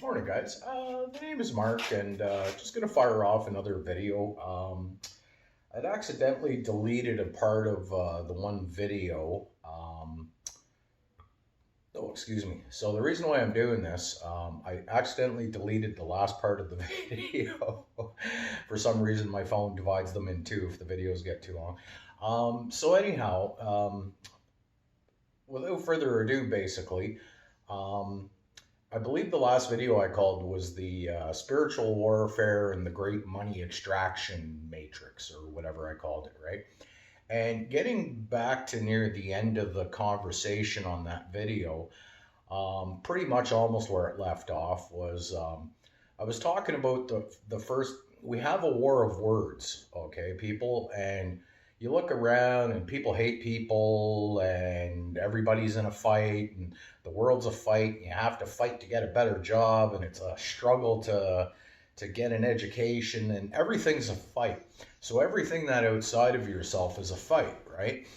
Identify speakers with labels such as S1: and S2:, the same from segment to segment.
S1: Morning, guys. The name is Mark, and just going to fire off another video. I'd accidentally deleted a part of the one video. Oh, excuse me. So the reason why I'm doing this, I accidentally deleted the last part of the video. For some reason, my phone divides them in two if the videos get too long. So anyhow, without further ado, basically. Um, I believe the last video I called was the spiritual warfare and the great money extraction matrix, or whatever I called it, right? And getting back to near the end of the conversation on that video, pretty much almost where it left off was I was talking about the first. We have a war of words, okay, people, and you look around and people hate people, and everybody's in a fight, and the world's a fight. And you have to fight to get a better job, and it's a struggle to get an education, and everything's a fight. So everything that outside of yourself is a fight, right?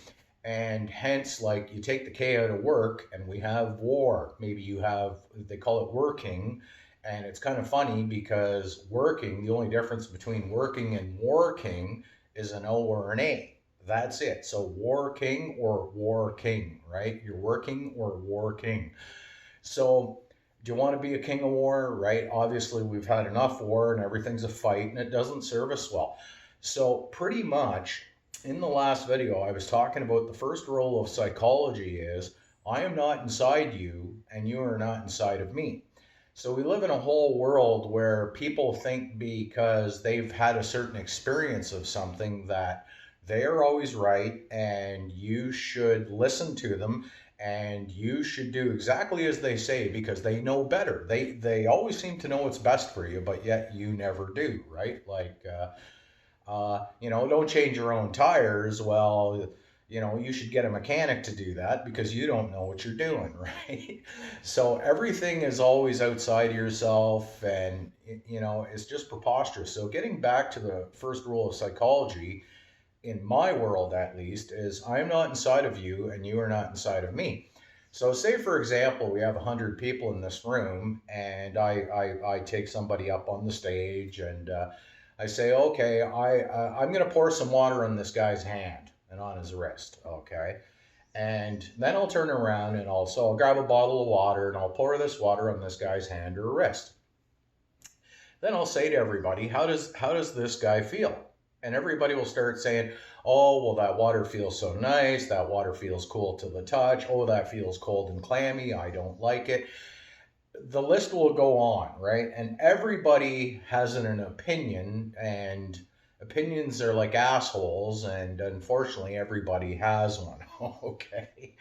S1: And hence, like, you take the K out of work and we have war. Maybe you have, they call it working. And it's kind of funny because working, the only difference between working and working is an O or an A. That's it. So working or war king, right? You're working or war king. So do you want to be a king of war, right? Obviously, we've had enough war and everything's a fight and it doesn't serve us well. So pretty much in the last video, I was talking about the first rule of psychology is I am not inside you and you are not inside of me. So we live in a whole world where people think because they've had a certain experience of something that they are always right and you should listen to them and you should do exactly as they say because they know better. They always seem to know what's best for you, but yet you never do, right? Don't change your own tires. Well, you should get a mechanic to do that because you don't know what you're doing, right? So everything is always outside of yourself, and it's just preposterous. So getting back to the first rule of psychology, in my world at least, is I am not inside of you and you are not inside of me. So say for example, we have 100 people in this room and I take somebody up on the stage and I say, okay, I'm going to pour some water on this guy's hand and on his wrist, okay? And then I'll turn around and I'll grab a bottle of water and I'll pour this water on this guy's hand or wrist. Then I'll say to everybody, how does this guy feel? And everybody will start saying, oh, well, that water feels so nice. That water feels cool to the touch. Oh, that feels cold and clammy. I don't like it. The list will go on, right? And everybody has an opinion, and opinions are like assholes, and unfortunately, everybody has one. Okay.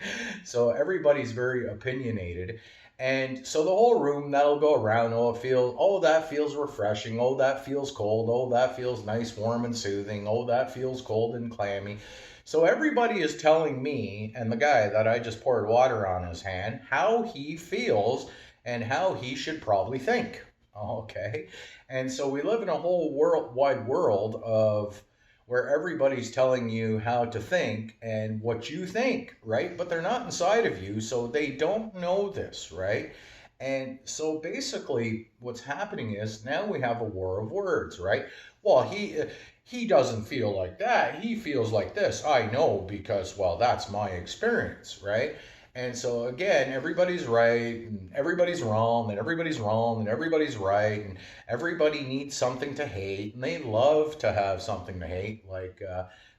S1: So everybody's very opinionated. And so the whole room that'll go around, oh, that feels refreshing. Oh, that feels cold. Oh, that feels nice, warm, and soothing. Oh, that feels cold and clammy. So everybody is telling me and the guy that I just poured water on his hand how he feels and how he should probably think. Okay. And so we live in a whole wide world of where everybody's telling you how to think and what you think, right? But they're not inside of you, so they don't know this, right? And so basically what's happening is now we have a war of words, right? Well, he doesn't feel like that. He feels like this. I know because, well, that's my experience, right? And so again, everybody's right and everybody's wrong and everybody's wrong and everybody's right and everybody needs something to hate and they love to have something to hate.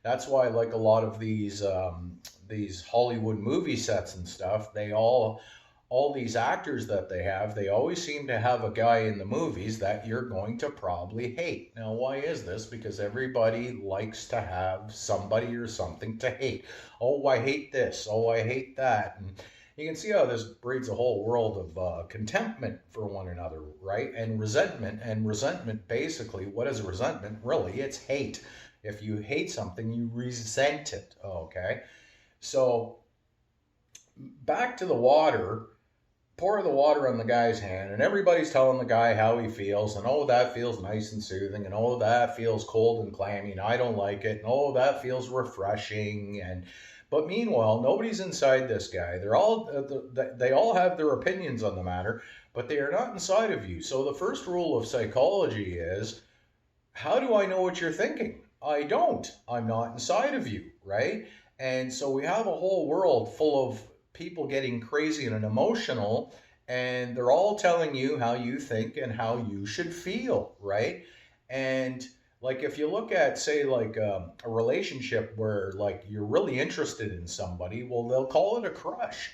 S1: That's why like a lot of these Hollywood movie sets and stuff, they all these actors that they have, they always seem to have a guy in the movies that you're going to probably hate. Now, why is this? Because everybody likes to have somebody or something to hate. Oh, I hate this. Oh, I hate that. And you can see how this breeds a whole world of contentment for one another, right? And resentment. And resentment, basically, what is resentment? Really, it's hate. If you hate something, you resent it, okay? So back to the water, pour the water on the guy's hand, and everybody's telling the guy how he feels, and oh, that feels nice and soothing, and oh, that feels cold and clammy, and I don't like it, and oh, that feels refreshing, and but meanwhile, nobody's inside this guy. They all have their opinions on the matter, but they are not inside of you. So the first rule of psychology is, how do I know what you're thinking? I don't. I'm not inside of you, right? And so we have a whole world full of people getting crazy and emotional, and they're all telling you how you think and how you should feel, right? And like if you look at, say, like a relationship where like you're really interested in somebody, well, they'll call it a crush.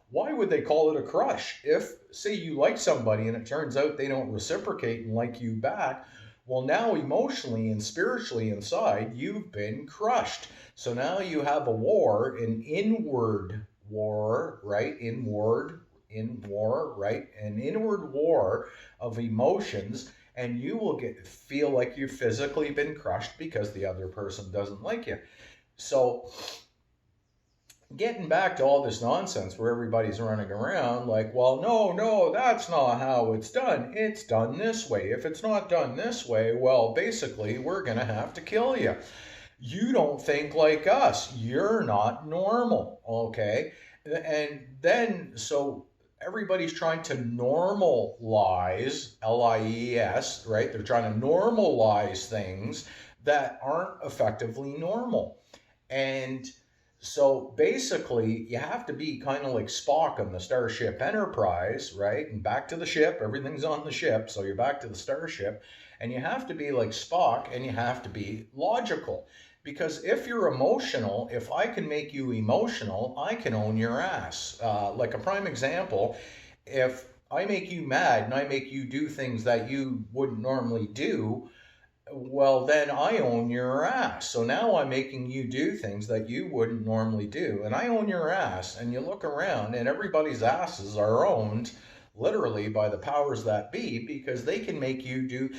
S1: Why would they call it a crush? If, say, you like somebody and it turns out they don't reciprocate and like you back, well, now emotionally and spiritually inside, you've been crushed. So now you have a war, an inward war, right? In war, right? An inward war of emotions, and you will feel like you've physically been crushed because the other person doesn't like you. So getting back to all this nonsense where everybody's running around like, well, no, that's not how it's done. It's done this way. If it's not done this way, well, basically, we're going to have to kill you. You don't think like us. You're not normal. Okay. And then, so everybody's trying to normalize, LIES, right? They're trying to normalize things that aren't effectively normal. And so basically, you have to be kind of like Spock on the Starship Enterprise, right? And back to the ship, everything's on the ship, so you're back to the starship. And you have to be like Spock and you have to be logical. Because if you're emotional, if I can make you emotional, I can own your ass. Like a prime example, if I make you mad and I make you do things that you wouldn't normally do, well, then I own your ass. So now I'm making you do things that you wouldn't normally do. And I own your ass. And you look around and everybody's asses are owned literally by the powers that be, because they can make you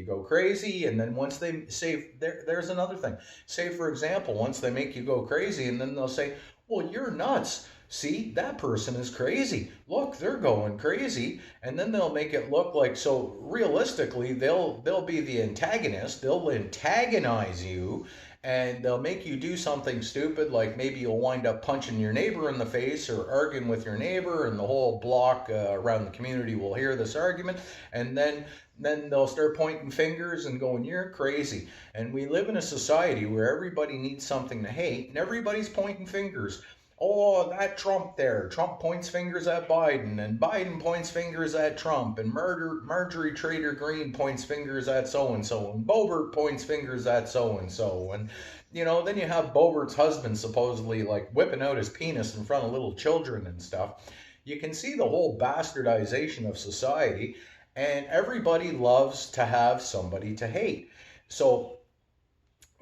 S1: go crazy. And then once they say, there's another thing. Say, for example, once they make you go crazy, and then they'll say, well, you're nuts. See, that person is crazy. Look, they're going crazy. And then they'll make it look like, so realistically, they'll be the antagonist. They'll antagonize you and they'll make you do something stupid, like maybe you'll wind up punching your neighbor in the face or arguing with your neighbor, and the whole block around the community will hear this argument. And then they'll start pointing fingers and going, you're crazy. And we live in a society where everybody needs something to hate and everybody's pointing fingers. Oh, that Trump there. Trump points fingers at Biden, and Biden points fingers at Trump, and Marjorie Trader Green points fingers at so-and-so, and Boebert points fingers at so-and-so. And, then you have Boebert's husband supposedly, like, whipping out his penis in front of little children and stuff. You can see the whole bastardization of society, and everybody loves to have somebody to hate. So,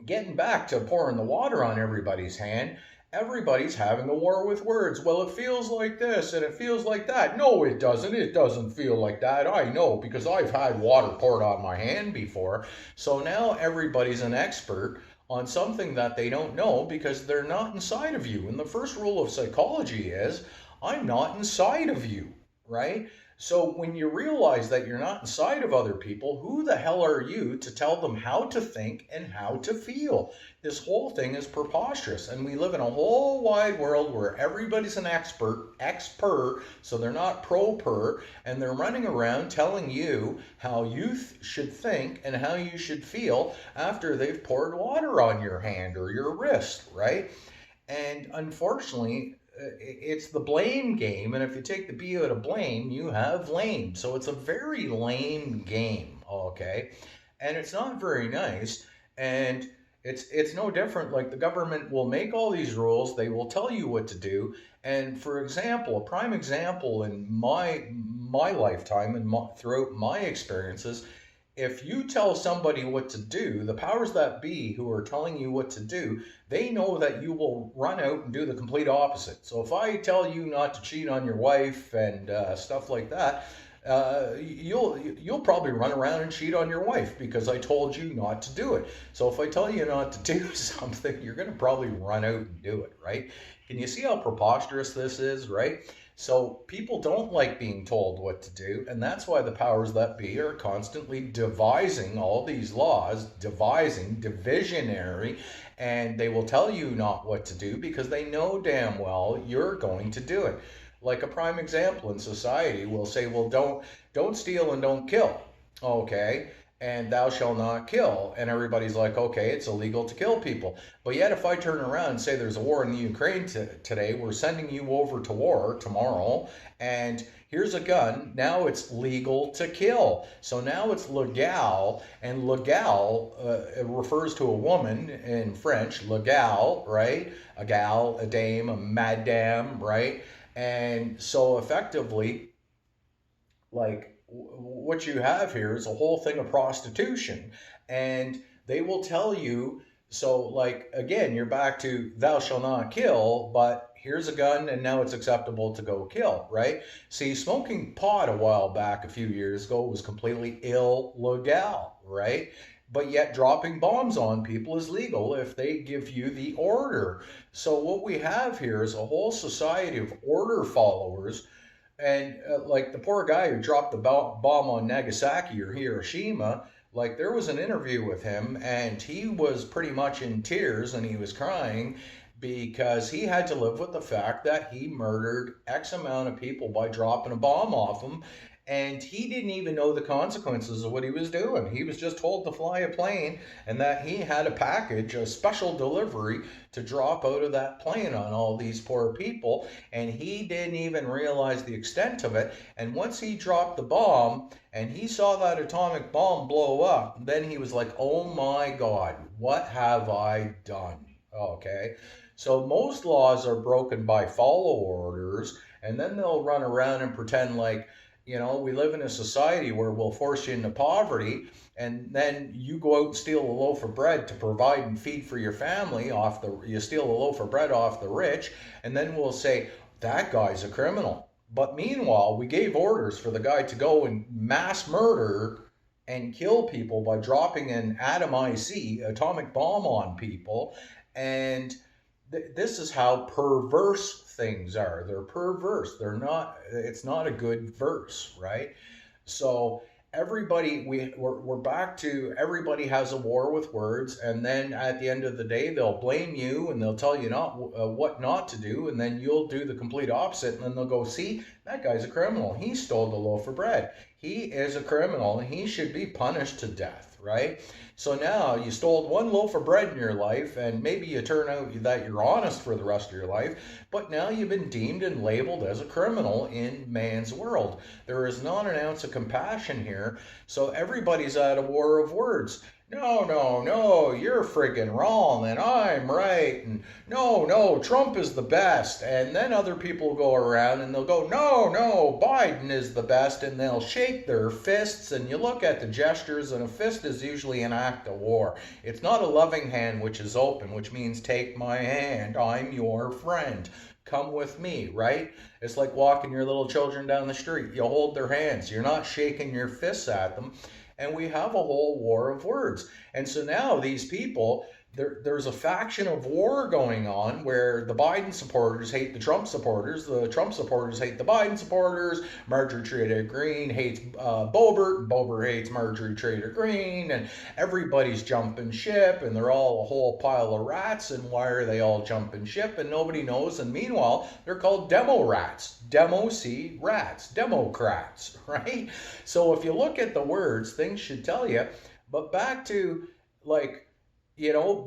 S1: getting back to pouring the water on everybody's hand, everybody's having a war with words. Well, it feels like this and it feels like that. No, it doesn't. It doesn't feel like that. I know, because I've had water poured on my hand before. So now everybody's an expert on something that they don't know because they're not inside of you. And the first rule of psychology is, I'm not inside of you, right? So when you realize that you're not inside of other people, who the hell are you to tell them how to think and how to feel? This whole thing is preposterous. And we live in a whole wide world where everybody's an expert, so they're not pro-per, and they're running around telling you how you should think and how you should feel after they've poured water on your hand or your wrist, right? And unfortunately, it's the blame game, and if you take the B out of blame, you have lame. So it's a very lame game, okay? And it's not very nice, and it's no different. Like, the government will make all these rules, they will tell you what to do. And for example, a prime example in my lifetime and throughout my experiences, if you tell somebody what to do, the powers that be who are telling you what to do, they know that you will run out and do the complete opposite. So if I tell you not to cheat on your wife and stuff like that, you'll probably run around and cheat on your wife because I told you not to do it. So if I tell you not to do something, you're going to probably run out and do it, right? Can you see how preposterous this is, right? So people don't like being told what to do, and that's why the powers that be are constantly devising all these laws, divisionary, and they will tell you not what to do because they know damn well you're going to do it. Like a prime example in society, we'll say, well, don't steal and don't kill. Okay. And thou shalt not kill. And everybody's like, okay, it's illegal to kill people. But yet, if I turn around and say there's a war in the Ukraine today, we're sending you over to war tomorrow, and here's a gun. Now it's legal to kill. So now it's legal, and legal refers to a woman in French, legal, right? A gal, a dame, a madame, right? And so effectively, like what you have here is a whole thing of prostitution, and they will tell you, so like again, you're back to thou shall not kill, but here's a gun and now it's acceptable to go kill, right? See, smoking pot a while back, a few years ago, was completely illegal, right? But yet dropping bombs on people is legal if they give you the order. So what we have here is a whole society of order followers, and like the poor guy who dropped the bomb on Nagasaki or Hiroshima, like there was an interview with him and he was pretty much in tears and he was crying because he had to live with the fact that he murdered X amount of people by dropping a bomb off them. And he didn't even know the consequences of what he was doing. He was just told to fly a plane and that he had a package, a special delivery to drop out of that plane on all these poor people. And he didn't even realize the extent of it. And once he dropped the bomb and he saw that atomic bomb blow up, then he was like, oh my God, what have I done? Okay. So most laws are broken by follow orders, and then they'll run around and pretend like, we live in a society where we'll force you into poverty, and then you go out and steal a loaf of bread to provide and feed for your family you steal a loaf of bread off the rich, and then we'll say that guy's a criminal. But meanwhile, we gave orders for the guy to go and mass murder and kill people by dropping an atom IC, atomic bomb on people, and this is how perverse things are. They're perverse. It's not a good verse, right? So we're back to everybody has a war with words, and then at the end of the day they'll blame you and they'll tell you what not to do, and then you'll do the complete opposite, and then they'll go, see, that guy's a criminal, he stole the loaf of bread, he is a criminal and he should be punished to death, right? So now you stole one loaf of bread in your life, and maybe you turn out that you're honest for the rest of your life, but now you've been deemed and labeled as a criminal in man's world. There is not an ounce of compassion here, so everybody's at a war of words. No, no, no, you're friggin' wrong, and I'm right, and no, Trump is the best. And then other people go around and they'll go, no, Biden is the best, and they'll shake their fists, and you look at the gestures, and a fist is usually an act of war. It's not a loving hand which is open, which means take my hand, I'm your friend. Come with me, right? It's like walking your little children down the street. You hold their hands. You're not shaking your fists at them. And we have a whole war of words. And so now these people, there's a faction of war going on where the Biden supporters hate the Trump supporters hate the Biden supporters, Marjorie Taylor Greene hates Boebert hates Marjorie Taylor Greene, and everybody's jumping ship, and they're all a whole pile of rats, and why are they all jumping ship, and nobody knows, and meanwhile, they're called demo rats, rats, Democrats, right? So if you look at the words, things should tell you, but back to like,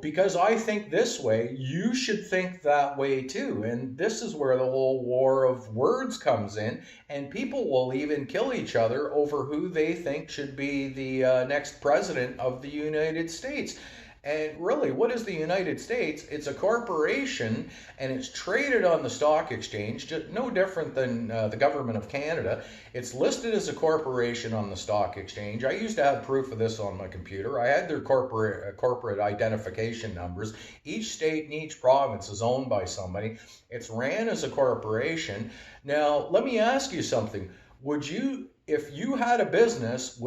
S1: because I think this way, you should think that way too. And this is where the whole war of words comes in. And people will even kill each other over who they think should be the next president of the United States. And really, what is the United States? It's a corporation, and it's traded on the stock exchange, just no different than the government of Canada. It's listed as a corporation on the stock exchange. I used to have proof of this on my computer. I had their corporate identification numbers. Each state and each province is owned by somebody. It's ran as a corporation. Now, let me ask you something. If you had a business,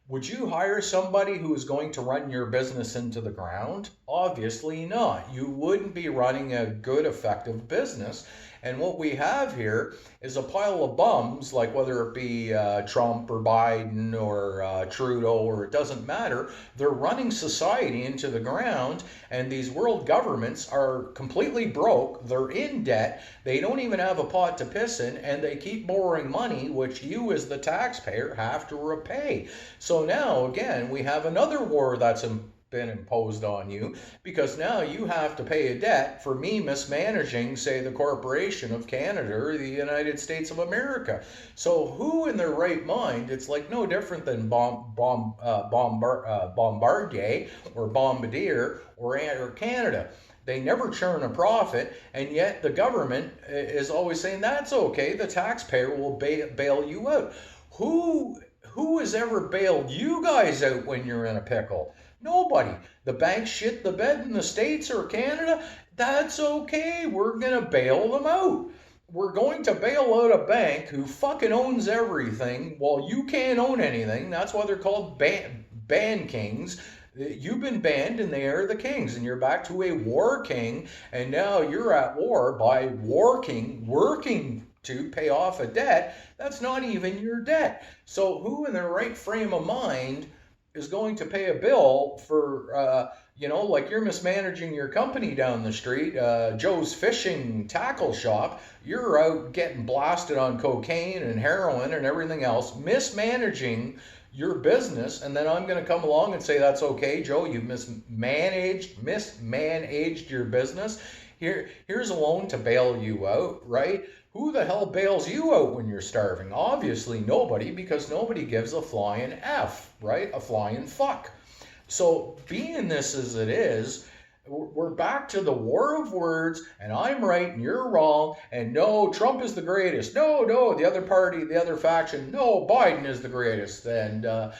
S1: would you hire somebody who is going to run your business into the ground? Obviously not. You wouldn't be running a good, effective business. And what we have here is a pile of bums, like whether it be Trump or Biden or Trudeau, or it doesn't matter. They're running society into the ground, and these world governments are completely broke. They're in debt. They don't even have a pot to piss in, and they keep borrowing money, which you, as the taxpayer, have to repay. So now, again, we have another war that's been imposed on you, because now you have to pay a debt for me mismanaging, say, the Corporation of Canada or the United States of America. So who in their right mind, it's like no different than Bombardier or Bombardier or Air Canada. They never churn a profit, and yet the government is always saying that's okay, the taxpayer will bail you out. Who has ever bailed you guys out when you're in a pickle? Nobody. The banks shit the bed in the States or Canada. That's okay. We're going to bail them out. We're going to bail out a bank who fucking owns everything while you can't own anything. That's why they're called ban kings. You've been banned and they are the kings, and you're back to a war king, and now you're at war by working to pay off a debt that's not even your debt. So who in their right frame of mind is going to pay a bill for, like you're mismanaging your company down the street, Joe's Fishing Tackle Shop. You're out getting blasted on cocaine and heroin and everything else, mismanaging your business, and then I'm going to come along and say that's okay, Joe. You've mismanaged your business. Here's a loan to bail you out, right? Who the hell bails you out when you're starving? Obviously nobody, because nobody gives a flying F, right? A flying fuck. So being this as it is, we're back to the war of words, and I'm right and you're wrong, and no, Trump is the greatest. No, the other party, the other faction, no, Biden is the greatest. And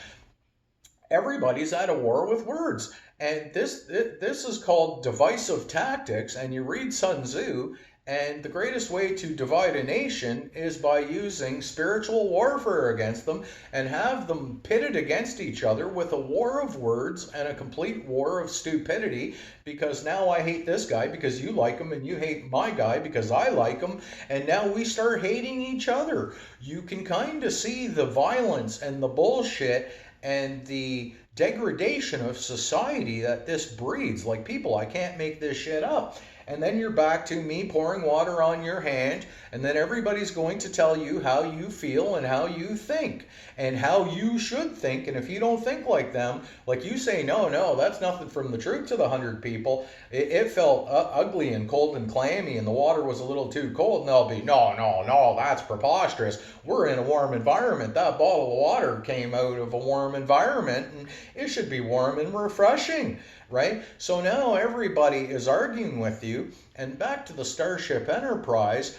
S1: everybody's at a war with words. And this is called divisive tactics, and you read Sun Tzu, and the greatest way to divide a nation is by using spiritual warfare against them and have them pitted against each other with a war of words and a complete war of stupidity, because now I hate this guy because you like him, and you hate my guy because I like him, and now we start hating each other. You can kind of see the violence and the bullshit and the degradation of society that this breeds. Like, people, I can't make this shit up. And then you're back to me pouring water on your hand, and then everybody's going to tell you how you feel and how you think and how you should think. And if you don't think like them, like you say, no, that's nothing from the truth to the 100 people. It felt ugly and cold and clammy, and the water was a little too cold, and they'll be, no, that's preposterous. We're in a warm environment. That bottle of water came out of a warm environment, and it should be warm and refreshing. Right? So now everybody is arguing with you, and back to the Starship Enterprise,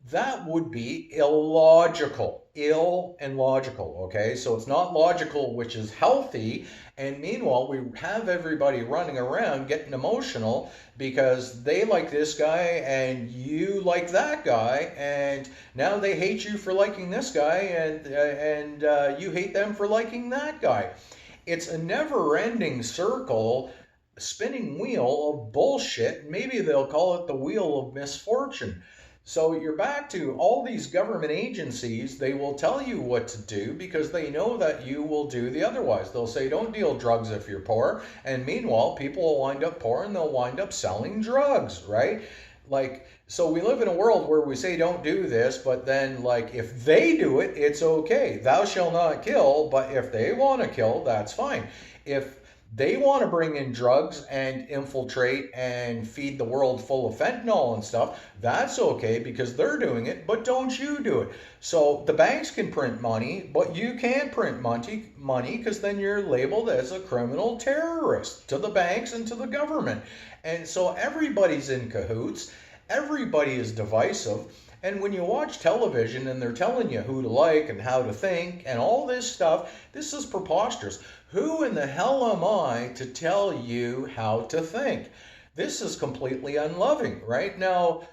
S1: that would be illogical. Okay? So it's not logical, which is healthy, and meanwhile, we have everybody running around getting emotional because they like this guy and you like that guy, and now they hate you for liking this guy, and you hate them for liking that guy. It's a never-ending circle, spinning wheel of bullshit. Maybe they'll call it the wheel of misfortune. So you're back to all these government agencies. They will tell you what to do because they know that you will do the otherwise. They'll say don't deal drugs if you're poor, and meanwhile people will wind up poor and they'll wind up selling drugs, right? Like, so we live in a world where we say don't do this, but then, like, if they do it, it's okay. Thou shalt not kill, but if they want to kill, that's fine. If they want to bring in drugs and infiltrate and feed the world full of fentanyl and stuff, that's okay because they're doing it, but don't you do it. So the banks can print money, but you can't print money because then you're labeled as a criminal terrorist to the banks and to the government. And so everybody's in cahoots, everybody is divisive. And when you watch television and they're telling you who to like and how to think and all this stuff, this is preposterous. Who in the hell am I to tell you how to think? This is completely unloving, right? Now,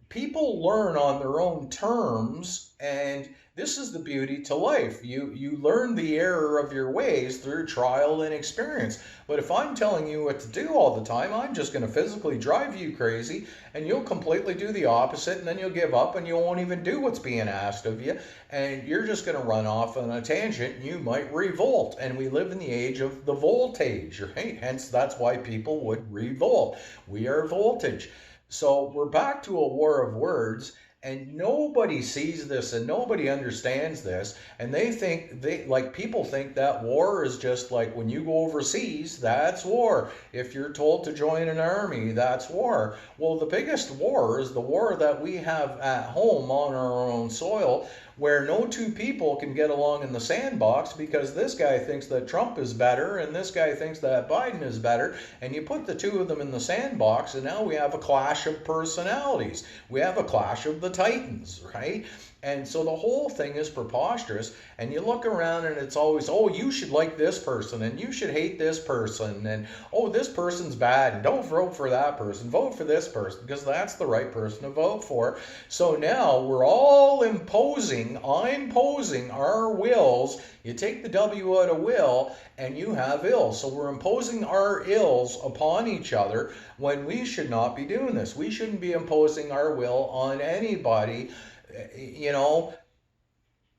S1: people learn on their own terms, and This is the beauty to life. You learn the error of your ways through trial and experience. But if I'm telling you what to do all the time, I'm just going to physically drive you crazy, and you'll completely do the opposite, and then you'll give up and you won't even do what's being asked of you, and you're just going to run off on a tangent, and you might revolt. And we live in the age of the voltage, right? Hence that's why people would revolt. We are voltage. So we're back to a war of words, and nobody sees this and nobody understands this, and they think, they like, people think that war is just like when you go overseas, that's war. If you're told to join an army, that's war. Well, the biggest war is the war that we have at home on our own soil, where no two people can get along in the sandbox because this guy thinks that Trump is better and this guy thinks that Biden is better, and you put the two of them in the sandbox, and now we have a clash of personalities. We have a clash of the titans, right? And so the whole thing is preposterous. And you look around and it's always, oh, you should like this person and you should hate this person. And, oh, this person's bad and don't vote for that person. Vote for this person because that's the right person to vote for. So now we're all imposing our wills. You take the W out of will and you have ill. So we're imposing our ills upon each other when we should not be doing this. We shouldn't be imposing our will on anybody. You know,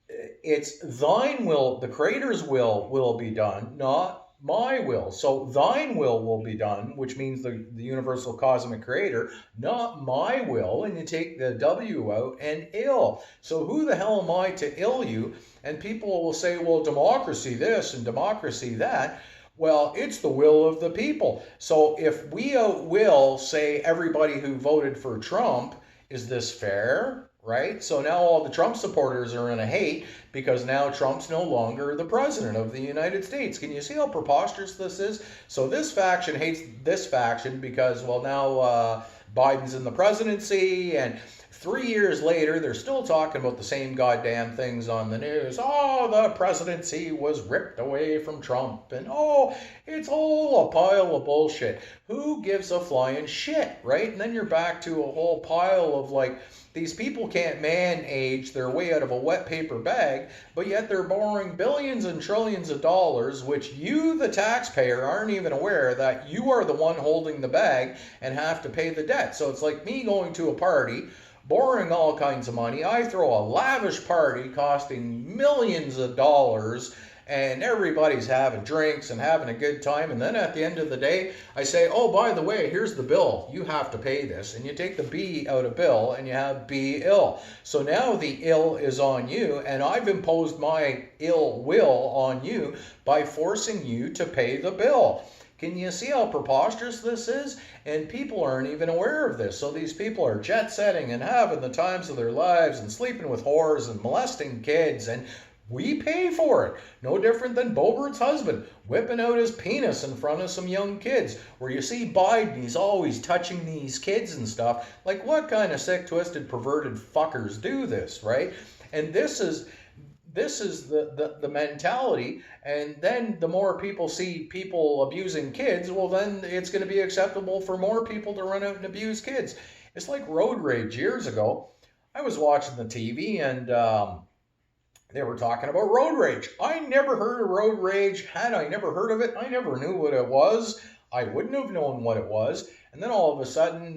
S1: it's thine will, the Creator's will be done, not my will. So thine will be done, which means the universal cosmic creator, not my will. And you take the W out and ill. So who the hell am I to ill you? And people will say, well, democracy this and democracy that. Well, it's the will of the people. So if we will say everybody who voted for Trump, is this fair? Right? So now all the Trump supporters are in a hate because now Trump's no longer the president of the United States. Can you see how preposterous this is? So this faction hates this faction because, well, now Biden's in the presidency, and 3 years later, they're still talking about the same goddamn things on the news. Oh, the presidency was ripped away from Trump. And oh, it's all a pile of bullshit. Who gives a flying shit, right? And then you're back to a whole pile of like, these people can't manage their way out of a wet paper bag, but yet they're borrowing billions and trillions of dollars, which you, the taxpayer, aren't even aware that you are the one holding the bag and have to pay the debt. So it's like me going to a party, borrowing all kinds of money. I throw a lavish party costing millions of dollars, and everybody's having drinks and having a good time. And then at the end of the day, I say, oh, by the way, here's the bill. You have to pay this. And you take the B out of bill and you have be ill. So now the ill is on you, and I've imposed my ill will on you by forcing you to pay the bill. Can you see how preposterous this is? And people aren't even aware of this. So these people are jet setting and having the times of their lives and sleeping with whores and molesting kids, and we pay for it. No different than Boebert's husband whipping out his penis in front of some young kids. Where you see Biden, he's always touching these kids and stuff. Like, what kind of sick, twisted, perverted fuckers do this, right? And this is the mentality. And then the more people see people abusing kids, well, then it's going to be acceptable for more people to run out and abuse kids. It's like road rage. Years ago, I was watching the TV, and they were talking about road rage. I never heard of road rage. Had I never heard of it, I never knew what it was. I wouldn't have known what it was. And then all of a sudden,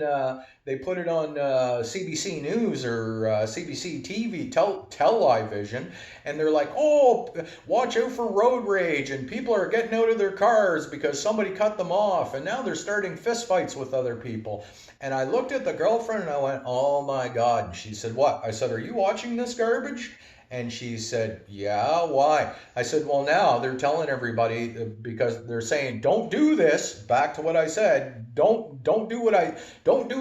S1: they put it on CBC News or CBC TV, television, and they're like, oh, watch out for road rage, and people are getting out of their cars because somebody cut them off, and now they're starting fistfights with other people. And I looked at the girlfriend and I went, oh my God. And she said, what? I said, are you watching this garbage? And she said, yeah, why? I said, well, now they're telling everybody because they're saying, don't do this. Back to what I said. Don't do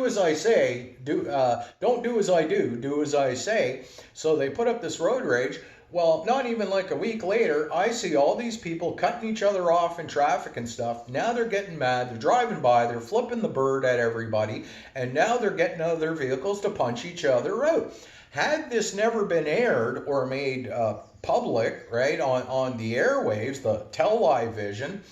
S1: as I say. Don't do as I do as I say. So they put up this road rage. Well, not even like a week later, I see all these people cutting each other off in traffic and stuff. Now they're getting mad. They're driving by. They're flipping the bird at everybody. And now they're getting out of their vehicles to punch each other out. Had this never been aired or made public, right, on the airwaves, the television,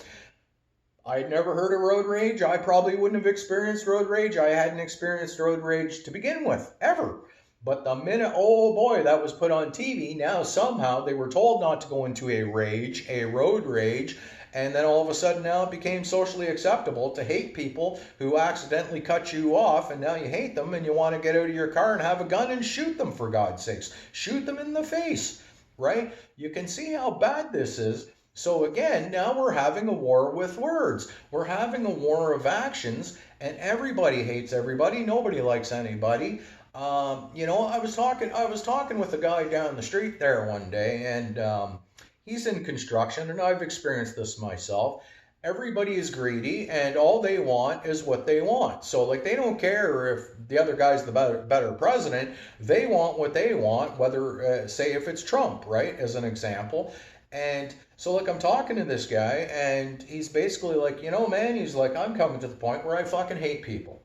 S1: I'd never heard of road rage. I probably wouldn't have experienced road rage. I hadn't experienced road rage to begin with, ever. But the minute, oh boy, that was put on TV, now somehow they were told not to go into a rage, a road rage, and then all of a sudden now it became socially acceptable to hate people who accidentally cut you off, and now you hate them and you want to get out of your car and have a gun and shoot them, for God's sakes. Shoot them in the face, right? You can see how bad this is. So again, now we're having a war with words. We're having a war of actions, and everybody hates everybody. Nobody likes anybody. I was talking with a guy down the street there one day, and he's in construction, and I've experienced this myself. Everybody is greedy, and all they want is what they want. So, like, they don't care if the other guy's the better president. They want what they want, whether, say, if it's Trump, right, as an example. And so, like, I'm talking to this guy, and he's basically like, man, he's like, I'm coming to the point where I fucking hate people,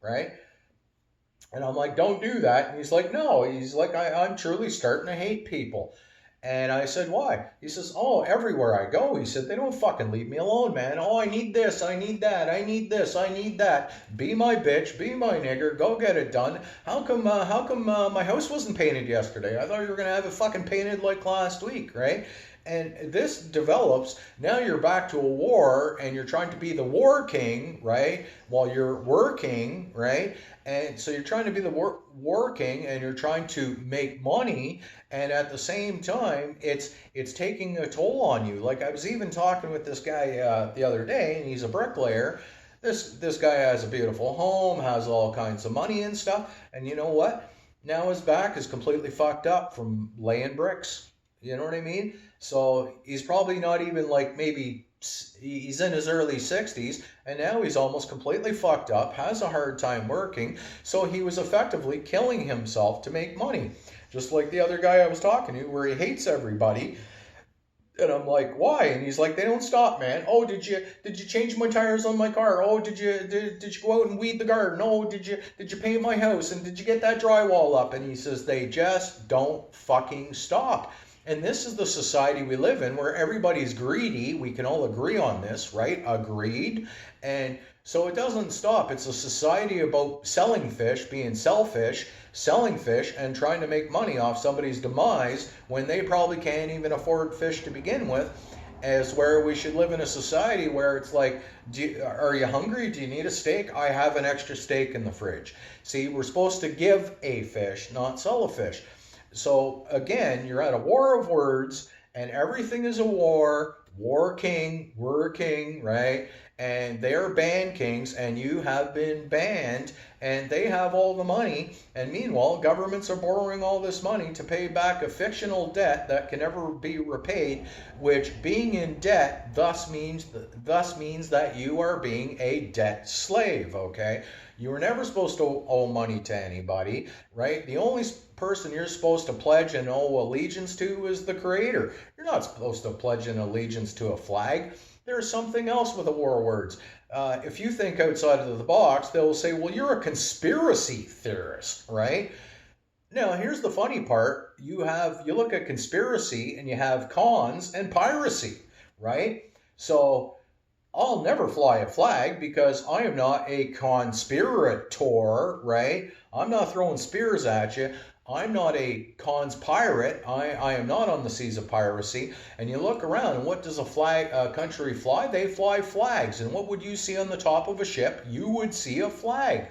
S1: right? And I'm like, don't do that. And he's like, no. He's like, I'm truly starting to hate people. And I said, why? He says, oh, everywhere I go, he said, they don't fucking leave me alone, man. Oh, I need this, I need that, I need this, I need that. Be my bitch, be my nigger, go get it done. How come my house wasn't painted yesterday? I thought you were going to have it fucking painted like last week, right? And this develops, now you're back to a war and you're trying to be the war king, right? While you're working, right? And so you're trying to be the war king and you're trying to make money, and at the same time it's taking a toll on you. Like, I was even talking with this guy the other day, and he's a bricklayer. This guy has a beautiful home, has all kinds of money and stuff, and you know what? Now his back is completely fucked up from laying bricks. You know what I mean? So he's probably not even, like, maybe he's in his early 60s, and now he's almost completely fucked up, has a hard time working. So he was effectively killing himself to make money. Just like the other guy I was talking to, where he hates everybody. And I'm like, why? And he's like, they don't stop, man. Oh, did you change my tires on my car? Oh, did you go out and weed the garden? Oh, did you paint my house? And did you get that drywall up? And he says, they just don't fucking stop. And this is the society we live in, where everybody's greedy. We can all agree on this, right? Agreed. And so it doesn't stop. It's a society about selling fish, being selfish, selling fish, and trying to make money off somebody's demise when they probably can't even afford fish to begin with. As where we should live in a society where it's like, are you hungry? Do you need a steak? I have an extra steak in the fridge. See, we're supposed to give a fish, not sell a fish. So again, you're at a war of words, and everything is a war. War king, we're king, right? And they are band kings, and you have been banned, and they have all the money. And meanwhile, governments are borrowing all this money to pay back a fictional debt that can never be repaid, which, being in debt, thus means that you are being a debt slave, okay? You were never supposed to owe money to anybody, right? The only person you're supposed to pledge and owe allegiance to is the creator. You're not supposed to pledge an allegiance to a flag. There's something else with the war words. If you think outside of the box, they'll say, well, you're a conspiracy theorist, right? Now, here's the funny part. You look at conspiracy and you have cons and piracy, right? So I'll never fly a flag because I am not a conspirator, right? I'm not throwing spears at you. I'm not a cons pirate. I am not on the seas of piracy. And you look around, and what does a country fly? They fly flags. And what would you see on the top of a ship? You would see a flag.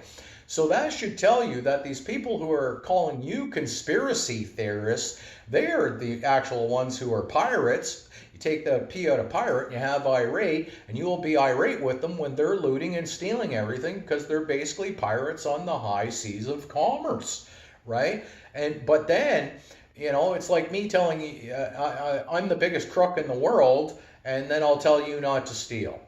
S1: So that should tell you that these people who are calling you conspiracy theorists, they are the actual ones who are pirates. You take the P out of pirate and you have irate, and you will be irate with them when they're looting and stealing everything, because they're basically pirates on the high seas of commerce, right? But then, it's like me telling you, I'm the biggest crook in the world, and then I'll tell you not to steal,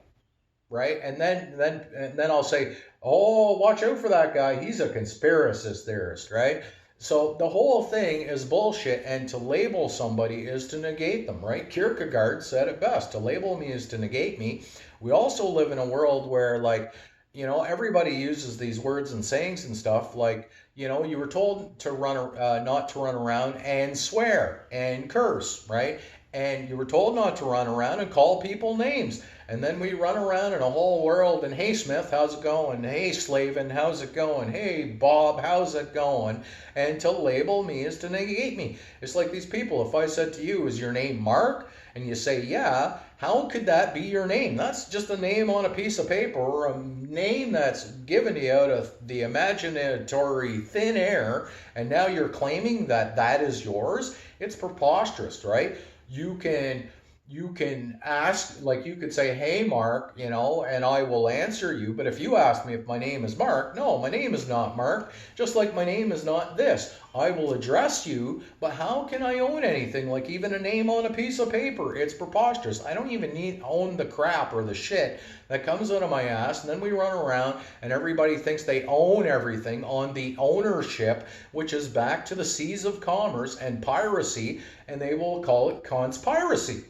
S1: right? And then I'll say, oh, watch out for that guy. He's a conspiracy theorist, right? So the whole thing is bullshit, and to label somebody is to negate them, right? Kierkegaard said it best. To label me is to negate me. We also live in a world where, like, everybody uses these words and sayings and stuff. Like, you were told to not to run around and swear and curse, right? And you were told not to run around and call people names. And then we run around in a whole world and, hey, Smith, how's it going? Hey, Slavin, how's it going? Hey, Bob, how's it going? And to label me is to negate me. It's like these people. If I said to you, is your name Mark? And you say, yeah, how could that be your name? That's just a name on a piece of paper, or a name that's given to you out of the imaginatory thin air, and now you're claiming that that is yours. It's preposterous, right? You can ask, like, you could say, hey, Mark, and I will answer you. But if you ask me if my name is Mark, no, my name is not Mark, just like my name is not this. I will address you, but how can I own anything, like even a name on a piece of paper? It's preposterous. I don't even need own the crap or the shit that comes out of my ass. And then we run around and everybody thinks they own everything on the ownership, which is back to the seas of commerce and piracy, and they will call it conspiracy,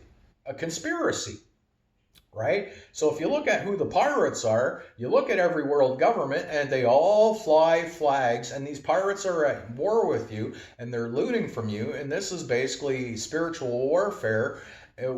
S1: a conspiracy, right? So if you look at who the pirates are, you look at every world government and they all fly flags, and these pirates are at war with you and they're looting from you. And this is basically spiritual warfare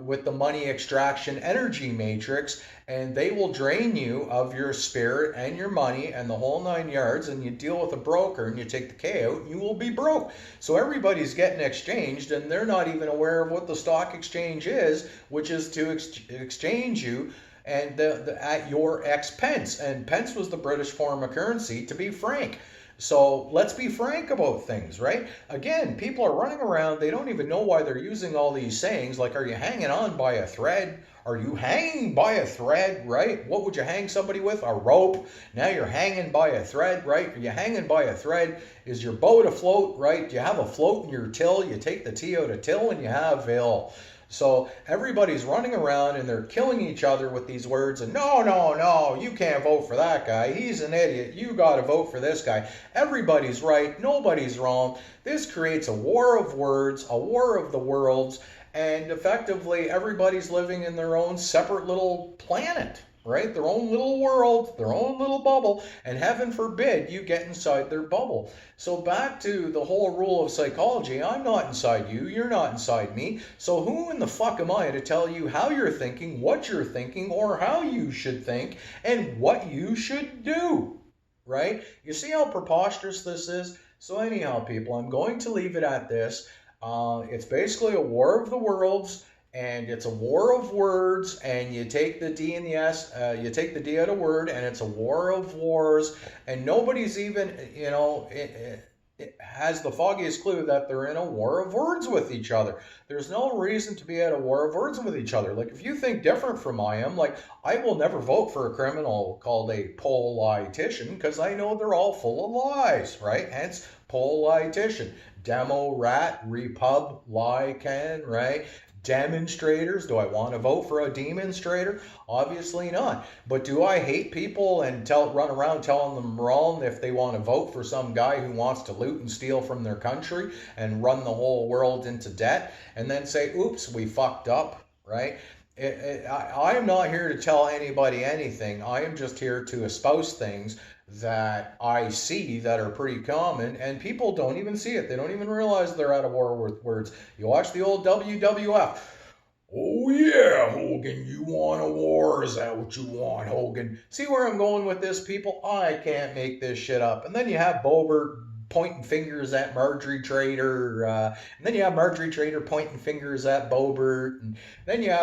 S1: with the money extraction energy matrix, and they will drain you of your spirit and your money and the whole 9 yards, and you deal with a broker and you take the K out and you will be broke. So everybody's getting exchanged and they're not even aware of what the stock exchange is, which is to exchange you and at your expense. And pence was the British form of currency, to be frank. So let's be frank about things, right? Again, people are running around, they don't even know why they're using all these sayings, like, are you hanging on by a thread? Are you hanging by a thread, right? What would you hang somebody with? A rope. Now you're hanging by a thread, right? Are you hanging by a thread? Is your boat afloat, right? Do you have a float in your till? You take the T out of till and you have ill. So everybody's running around and they're killing each other with these words, and no, you can't vote for that guy. He's an idiot. You got to vote for this guy. Everybody's right. Nobody's wrong. This creates a war of words, a war of the worlds, and effectively everybody's living in their own separate little planet, right? Their own little world, their own little bubble, and heaven forbid you get inside their bubble. So back to the whole rule of psychology, I'm not inside you, you're not inside me. So who in the fuck am I to tell you how you're thinking, what you're thinking, or how you should think, and what you should do, right? You see how preposterous this is? So anyhow, people, I'm going to leave it at this. It's basically a war of the worlds, and it's a war of words, and you take the D and the S, you take the D out of word, and it's a war of wars, and nobody's even, it has the foggiest clue that they're in a war of words with each other. There's no reason to be at a war of words with each other. Like, if you think different from I am, like, I will never vote for a criminal called a politician, because I know they're all full of lies, right? Hence, politician. Demo, rat, Republican, right? Demonstrators. Do I want to vote for a demonstrator? Obviously not. But do I hate people and run around telling them wrong if they want to vote for some guy who wants to loot and steal from their country and run the whole world into debt, and then say, oops, we fucked up, right? I am not here to tell anybody anything. I am just here to espouse things that I see that are pretty common, and people don't even see it. They don't even realize they're at a war with words. You watch the old WWF. Oh yeah, Hogan, you want a war? Is that what you want, Hogan? See where I'm going with this, people? I can't make this shit up. And then you have Boebert pointing fingers at Marjorie Trader, and then you have Marjorie Trader pointing fingers at Boebert, and then you have